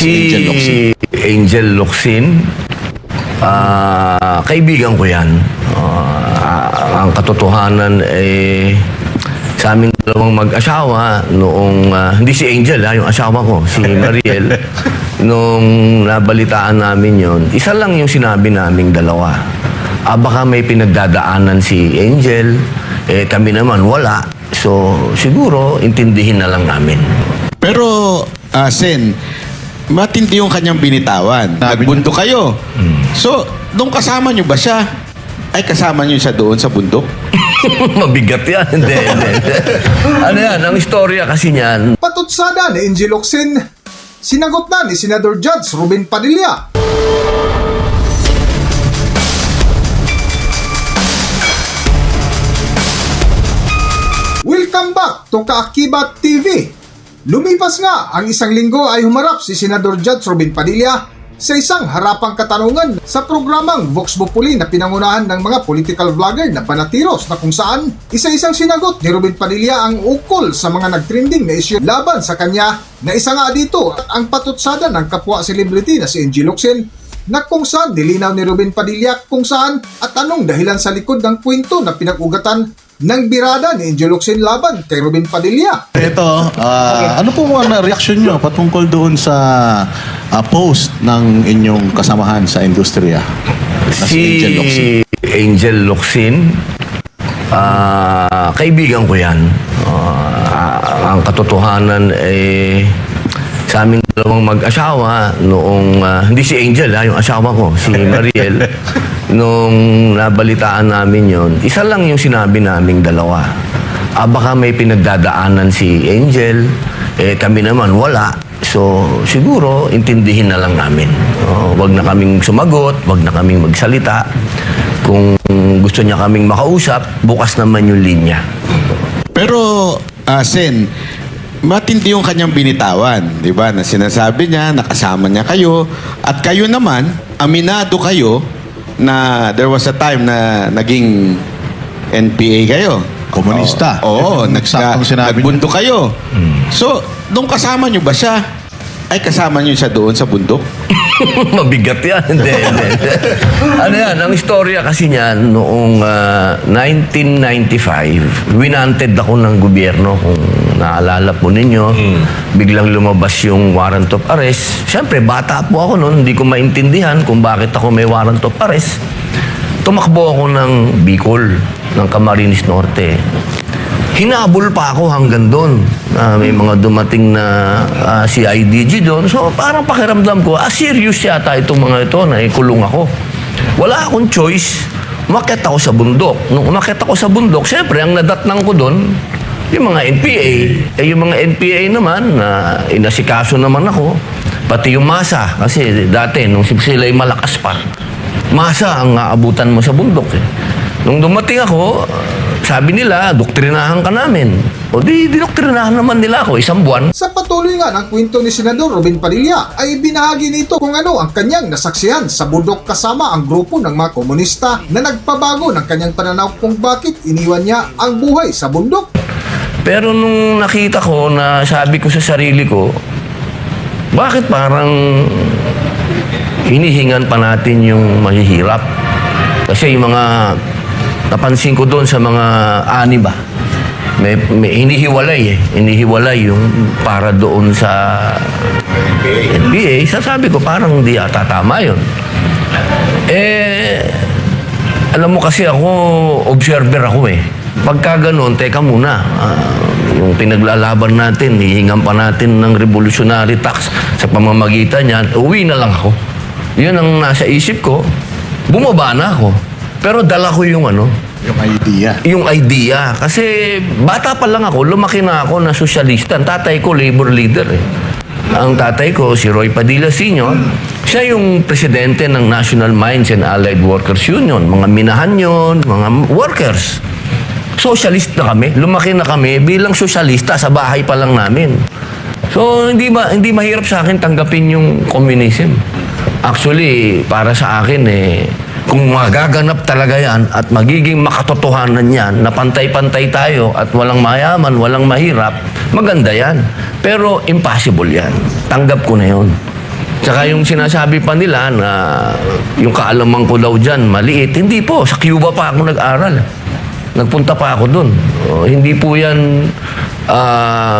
Angel Locsin. Angel Locsin, kaibigan ko yan. Ang katotohanan sa aming dalawang mag-asawa noong, hindi si Angel yung asawa ko, si Mariel, nung nabalitaan namin yon, isa lang yung sinabi naming dalawa. Baka may pinagdadaanan si Angel, kami naman wala. So, siguro, intindihin na lang namin. Pero, Sen, matindi yung kanyang binitawan. Nagbundok kayo. So, doon kasama nyo ba siya? Ay, kasama nyo siya doon sa bundok? Mabigat yan. Hindi. Ano yan, ang istorya kasi niyan, Patutsada ni Angel Locsin, sinagot na ni Senador Judge Ruben Padilla. Welcome back to Kaakibat TV. Lumipas nga ang isang linggo ay humarap si Senador Judge Ruben Padilla sa isang harapang katanungan sa programang Vox Populi na pinangunahan ng mga political vlogger na banatiros na kung saan isa-isang sinagot ni Ruben Padilla ang ukol sa mga nagtrending na isyu laban sa kanya, na isa nga dito at ang patutsada ng kapwa celebrity na si Angel Locsin, na kung saan nilinaw ni Ruben Padilla kung saan at anong dahilan sa likod ng kwento na pinag-ugatan ng birada ni Angel Locsin laban kay Ruben Padilla. Ito, ano po ang reaksyon nyo patungkol doon sa post ng inyong kasamahan sa industriya na si Angel Locsin? Angel Locsin, kaibigan ko yan. Ang katotohanan sa aming dalawang mag-asawa noong, hindi si Angel yung asawa ko, si Mariel, nung nabalitaan namin yon, isa lang yung sinabi naming dalawa. Baka may pinagdadaanan si Angel, kami naman wala. So, siguro, intindihin na lang namin. Wag na kaming sumagot, wag na kaming magsalita. Kung gusto niya kaming makausap, bukas naman yung linya. Pero, Sen, matindi yung kanyang binitawan, di ba? Na sinasabi niya, nakasama niya kayo, at kayo naman, aminado kayo na there was a time na naging NPA kayo. Komunista. Oo, Saktong sinabi niyo. nagbundok kayo. So, doon kasama niyo ba siya? Ay, kasama niyo siya doon sa bundok? Mabigat yan. Hindi. Ano yan, ang istorya kasi niyan, noong 1995, winanted ako ng gobyerno, kung naalala po ninyo. Biglang lumabas yung warrant of arrest. Siyempre, bata po ako noon, hindi ko maintindihan kung bakit ako may warrant of arrest. Tumakbo ako ng Bicol, ng Camarines Norte. Hinabol pa ako hanggang doon. May mga dumating na CIDG doon. So parang pakiramdam ko, serious yata itong mga ito na ikulong ako. Wala akong choice. Umakyat ako sa bundok. Nung umakyat ako sa bundok, siyempre ang nadatnang ko doon, yung mga NPA. Yung mga NPA naman, na inasikaso naman ako. Pati yung masa. Kasi dati, nung sila'y malakas pa, masa ang aabutan mo sa bundok. Nung dumating ako, sabi nila, doktrinahan ka namin. O dinoktrinahan naman nila ako, isang buwan. Sa patuloy nga ng kwento ni Senador Ruben Padilla ay binahagi nito kung ano ang kanyang nasaksihan sa bundok kasama ang grupo ng mga komunista na nagpabago ng kanyang pananaw kung bakit iniwan niya ang buhay sa bundok. Pero nung nakita ko na sabi ko sa sarili ko, bakit parang hinihingan pa natin yung mahihirap? Kasi yung mga napansin ko doon sa mga ani ba, may hinihiwalay yung para doon sa NPA. Sasabi ko parang hindi ata tama yun. Alam mo kasi ako, observer ako Pagka ganun, teka muna, yung pinaglalaban natin, hihingan pa natin ng revolutionary tax sa pamamagitan niyan, uwi na lang ako. Yun ang nasa isip ko, bumaba na ako. Pero dala ko yung Yung idea. yung idea. Kasi bata pa lang ako, lumaki na ako na sosyalista. Ang tatay ko, labor leader Ang tatay ko, si Roy Padilla Sr., siya yung presidente ng National Mines and Allied Workers Union. Mga minahan yun, mga workers. Socialist na kami. Lumaki na kami bilang sosyalista sa bahay pa lang namin. So, hindi mahirap sa akin tanggapin yung communism. Actually, para sa akin kung magaganap talaga yan at magiging makatotohanan yan na pantay-pantay tayo at walang mayaman, walang mahirap, maganda yan. Pero impossible yan. Tanggap ko na yun. Tsaka yung sinasabi pa nila na yung kaalaman ko daw dyan, maliit. Hindi po, sa Cuba pa ako nag-aral. Nagpunta pa ako dun. Hindi po yan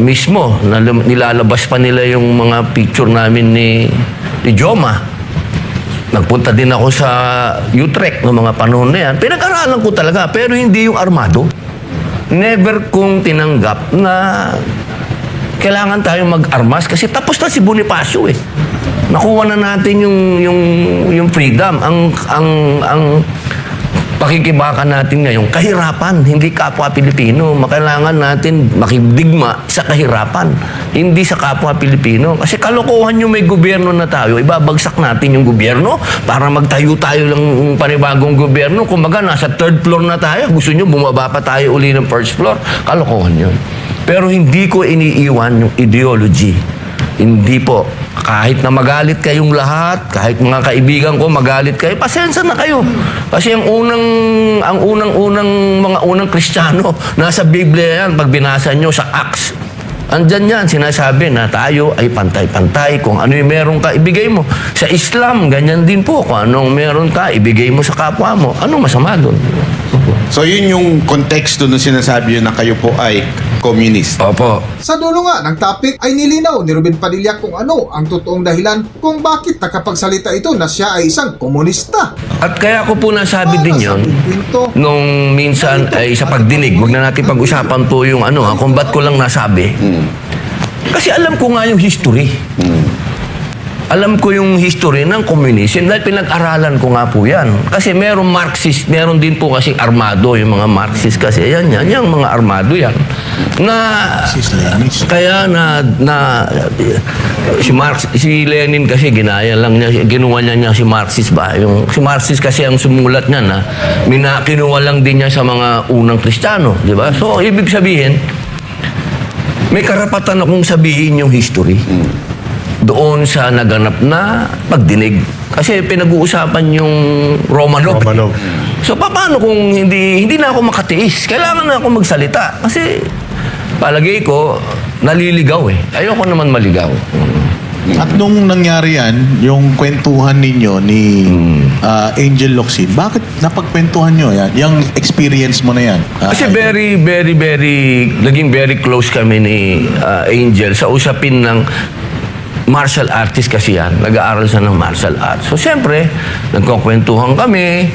mismo. Nilalabas pa nila yung mga picture namin ni Joma. Nagpunta din ako sa Utrecht ng mga panahon na yan. Pinag-aralan ko talaga, pero hindi yung armado. Never kong tinanggap na kailangan tayong mag-armas kasi tapos na si Bonifacio eh. Nakuha na natin yung freedom. Ang pakikibaka natin ngayon, kahirapan, hindi kapwa Pilipino. Kailangan natin makidigma sa kahirapan, hindi sa kapwa Pilipino. Kasi kalokohan yung may gobyerno na tayo, ibabagsak natin yung gobyerno para magtayo tayo lang ng panibagong gobyerno. Kumbaga, nasa third floor na tayo. Gusto nyo, bumaba pa tayo uli ng first floor. Kalokohan yun. Pero hindi ko iniiwan yung ideology. Hindi po. Kahit na magalit kayong lahat, kahit mga kaibigan ko magalit kayo, pasensya na kayo. Kasi ang unang Kristiyano, nasa Biblia yan, pag binasa nyo sa Acts. Andyan yan, sinasabi na tayo ay pantay-pantay. Kung ano yung meron ka, ibigay mo. Sa Islam, ganyan din po. Kung anong meron ka, ibigay mo sa kapwa mo. Anong masama doon? So yun yung konteksto nung sinasabi yun na kayo po ay communist. Opo. Sa dulo nga ng topic ay nilinaw ni Ruben Padilla kung ano ang totoong dahilan kung bakit nakapagsalita ito na siya ay isang komunista. At kaya ko po nasabi din yun, nung minsan ay sa pagdinig, wag na natin pag-usapan po yung kung ba't ko lang nasabi. Kasi alam ko nga yung history. Alam ko yung history ng communism dahil pinag-aralan ko nga po yan. Kasi meron Marxist, meron din po kasi armado, yung mga Marxist kasi. Yan, yung mga armado yan. Kaya si Lenin kasi ginaya lang niya, ginawa niya si Marxist ba? Si Marxist kasi ang sumulat niya na kinuha lang din niya sa mga unang Kristiyano, di ba? So, ibig sabihin, may karapatan akong sabihin yung history. Doon sa naganap na pagdinig. Kasi pinag-uusapan yung Romanov. So, paano kung hindi na ako makatiis? Kailangan na ako magsalita. Kasi, palagay ko, naliligaw eh. Ayoko naman maligaw. At nung nangyari yan, yung kwentuhan ninyo ni Angel Locsin, bakit napagkwentuhan nyo yan? Yung experience mo na yan? Kasi naging very close kami ni Angel sa usapin ng martial artist kasi yan. Nag-aaral siya ng martial arts. So, siyempre, nagkukwentuhan kami.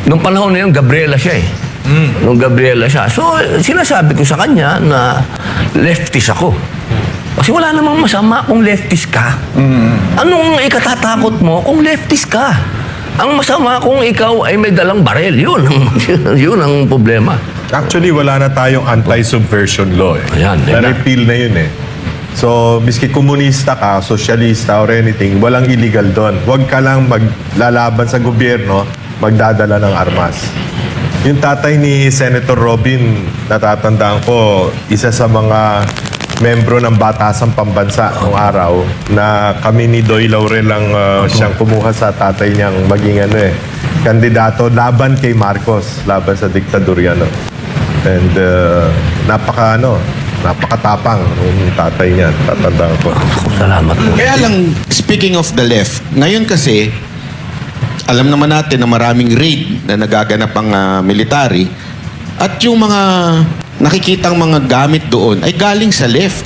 Nung panahon na yun, Gabriela siya eh. Nung Gabriela siya. So, sinasabi ko sa kanya na leftist ako. Kasi wala namang masama kung leftist ka. Anong ikatatakot mo kung leftist ka? Ang masama kung ikaw ay may dalang barel. Yun ang problema. Actually, wala na tayong anti-subversion law eh. Ayan, Na-repeal na yun eh. So, miski komunista ka, sosyalista or anything, walang illegal doon. Huwag ka lang maglalaban sa gobyerno, magdadala ng armas. Yung tatay ni Senator Robin, natatandaan ko, isa sa mga membro ng Batasang Pambansa noong araw na kami ni Doy Laurel lang siyang kumuha sa tatay niyang maging kandidato laban kay Marcos, laban sa diktadurya. And napakatapang yung tatay niya, tatandaan ko. Salamat po. Kaya lang, speaking of the left, ngayon kasi, alam naman natin na maraming raid na nagaganap ang military at yung mga nakikitang mga gamit doon ay galing sa left.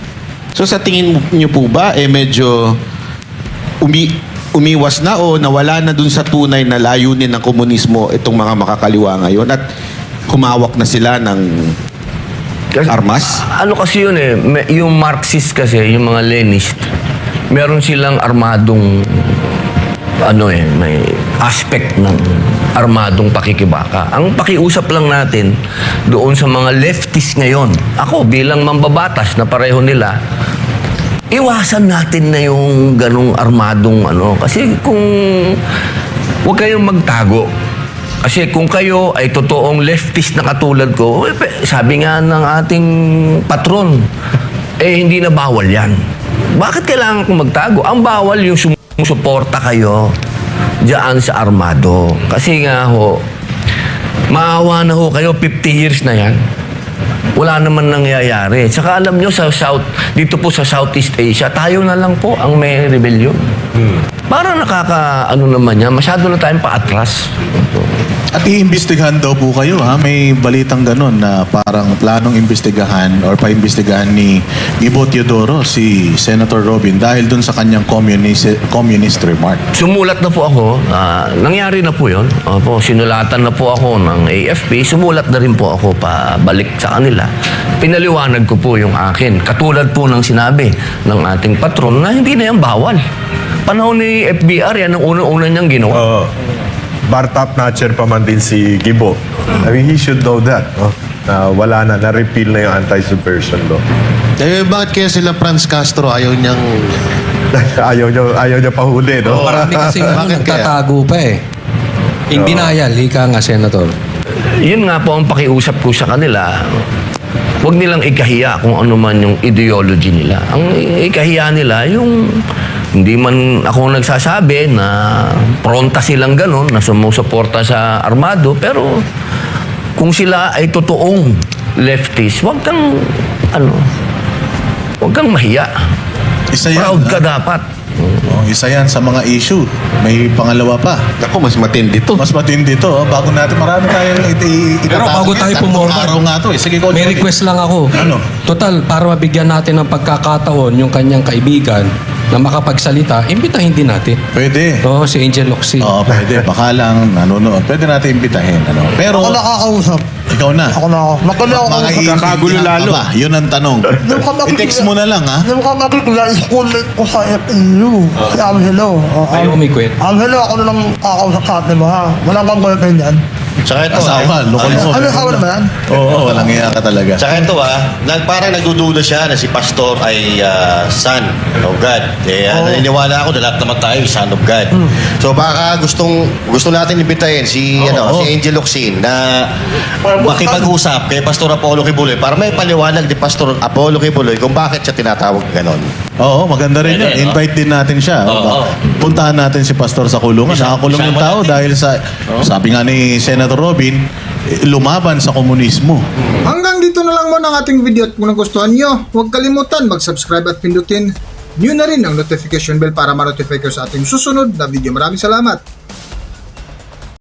So sa tingin niyo po ba, medyo umiwas na o nawala na dun sa tunay na layunin ng komunismo itong mga makakaliwa ngayon at humawak na sila ng armas? Ano kasi yun eh, yung Marxist kasi, yung mga Leninist, meron silang armadong may aspect ng armadong pakikibaka. Ang pakiusap lang natin doon sa mga leftist ngayon, ako bilang mambabatas na pareho nila, iwasan natin na yung ganong armadong kasi kung huwag kayong magtago. Kasi kung kayo ay totoong leftist na katulad ko, sabi nga ng ating patron, hindi na bawal yan. Bakit kailangan kong magtago? Ang bawal yung sumusuporta kayo diyan sa armado. Kasi nga maawa na kayo, 50 years na yan. wala naman nangyayari. Tsaka alam nyo, dito po sa Southeast Asia, tayo na lang po ang may rebellion. Parang naman yan, masyado na tayong paatras. At iimbestigahan daw po kayo, ha? May balitang ganun na parang planong imbestigahan or paimbestigahan ni Ibo Teodoro si Senator Robin dahil dun sa kanyang communist remark. Sumulat na po ako, nangyari na po yun. Opo, sinulatan na po ako ng AFP, sumulat na rin po ako pabalik sa kanila. Pinaliwanag ko po yung akin. Katulad po ng sinabi ng ating patron na hindi na yan bawal. Panahon ni FBR, yan ang unang-una niyang ginawa. Oo. Bar top notcher pa man din si Gibo. I mean, he should know that. No? Wala na-repeal na yung anti-subversion law. Eh, bakit kaya sila Franz Castro ayaw niyang... ayaw niya pahuli, no? Marami kasing Bakit nagtatago pa eh. In denial, ika nga, Senator. Yun nga po ang pakiusap ko sa kanila. Huwag nilang ikahiya kung ano man yung ideology nila. Ang ikahiya nila, yung hindi man ako nagsasabi na pronta silang ganun, na sumusuporta sa armado, pero kung sila ay totoong leftist, huwag kang mahiya. Isa yan, Proud ka ha? dapat. Oh, isa yan sa mga issue. May pangalawa pa. Ako, mas matindi to. Mas matindi to. Bago natin, marami tayong Pero bago tayo pumorma, araw nga to. Sige, go. May request lang ako. Ano? Total, para mabigyan natin ng pagkakataon yung kanyang kaibigan na makapagsalita, imbitahin din natin. Pwede. Oo, si Angel Locsin. Oo, pwede. Baka lang nanonood. Pwede natin imbitahin. Ano? Pero, Ako nakakausap. ikaw na. Ako na ako. Madali ako kausap. Kakagulo lalo. Ba? Yun ang tanong. Nung ka I-text mo na lang, ha? Nung ka makikila, schoolmate ko sa FNU. Si Angelo. Ayaw umikwet. Angelo, ako na lang kakausap sa atin mo, ha? Wala kang boyfriend yan. Tsaka ito, Asawa, lokal mo. Ano asawa naman yan? Oo, walang iya ka talaga. Tsaka ito parang nagdududa siya na si Pastor ay son of God. Naniniwala ako na lahat naman tayo son of God. So baka gusto natin imbitahin si Angel Locsin na makipag-usap kay Pastor Apollo Kibuloy para may paliwanag ni Pastor Apollo Kibuloy kung bakit siya tinatawag ganon. Oo, maganda rin yun. Pwede, no? Invite din natin siya. Oo. Puntahan natin si Pastor sa kulungan. Nakakulong yung tao dahil sa, sabi nga ni Senator Robin, lumaban sa komunismo. Hanggang dito na lang muna ang ating video at kung nagustuhan nyo, huwag kalimutan mag-subscribe at pindutin nyo na rin ang notification bell para ma-notify kayo sa ating susunod na video. Maraming salamat!